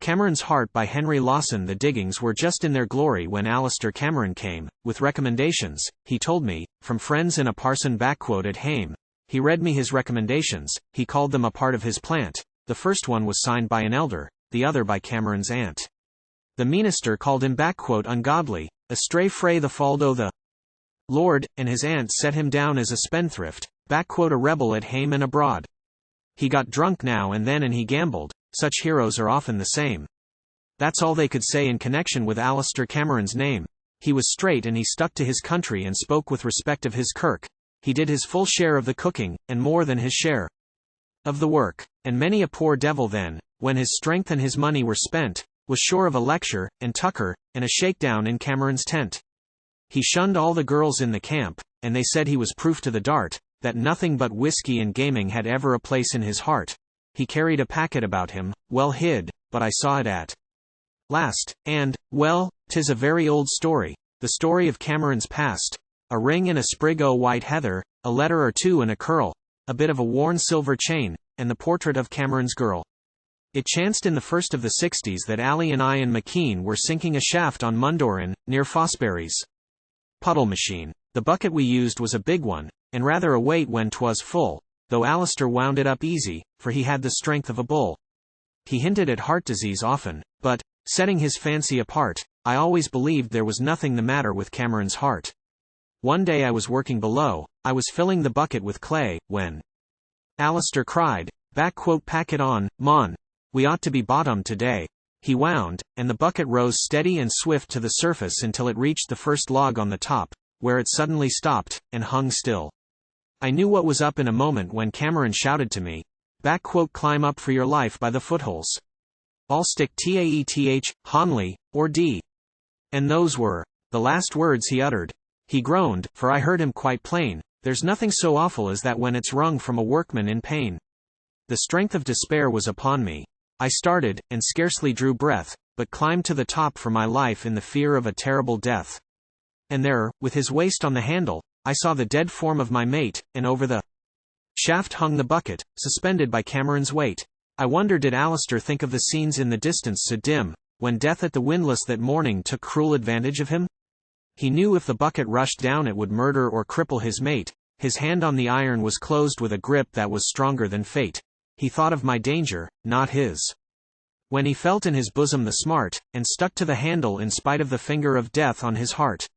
Cameron's Heart by Henry Lawson. The diggings were just in their glory when Alister Cameron came, with recommendations, he told me, from friends and a parson at hame. He read me his recommendations, he called them a part of his plant. The first one was signed by an elder, the other by Cameron's aunt. The meenister called him ungodly, a frae the fauld o' the Lord, and his aunt set him down as a spendthrift, a rebel at hame and abroad. He got drunk now and then and he gambled. Such heroes are often the same. That's all they could say in connection with Alister Cameron's name. He was straight and he stuck to his country and spoke with respect of his kirk. He did his full share of the cooking, and more than his share of the work. And many a poor devil then, when his strength and his money were spent, was sure of a lecture, and tucker, and a shakedown in Cameron's tent. He shunned all the girls in the camp, and they said he was proof to the dart, that nothing but whiskey and gaming had ever a place in his heart. He carried a packet about him, well hid, but I saw it at last, and, well, 'tis a very old story, the story of Cameron's past. A ring and a sprig o' white heather, a letter or two and a curl, a bit of a worn silver chain, and the portrait of Cameron's girl. It chanced in the first of the 60s that Ali and I and McKean were sinking a shaft on Mundoran, near Fosberry's puddle machine. The bucket we used was a big one, and rather a weight when 'twas full, though Alister wound it up easy, for he had the strength of a bull. He hinted at heart disease often, but, setting his fancy apart, I always believed there was nothing the matter with Cameron's heart. One day I was working below, I was filling the bucket with clay, when Alister cried, pack it on, mon. We ought to be bottomed today. He wound, and the bucket rose steady and swift to the surface until it reached the first log on the top, where it suddenly stopped, and hung still. I knew what was up in a moment when Cameron shouted to me, climb up for your life by the footholes. I'll stick taeth, Honley, or D. And those were the last words he uttered. He groaned, for I heard him quite plain. There's nothing so awful as that when it's wrung from a workman in pain. The strength of despair was upon me. I started, and scarcely drew breath, but climbed to the top for my life in the fear of a terrible death. And there, with his waist on the handle, I saw the dead form of my mate, and over the shaft hung the bucket, suspended by Cameron's weight. I wonder did Alister think of the scenes in the distance so dim, when death at the windlass that morning took cruel advantage of him? He knew if the bucket rushed down it would murder or cripple his mate. His hand on the iron was closed with a grip that was stronger than fate. He thought of my danger, not his. When he felt in his bosom the smart, and stuck to the handle in spite of the finger of death on his heart.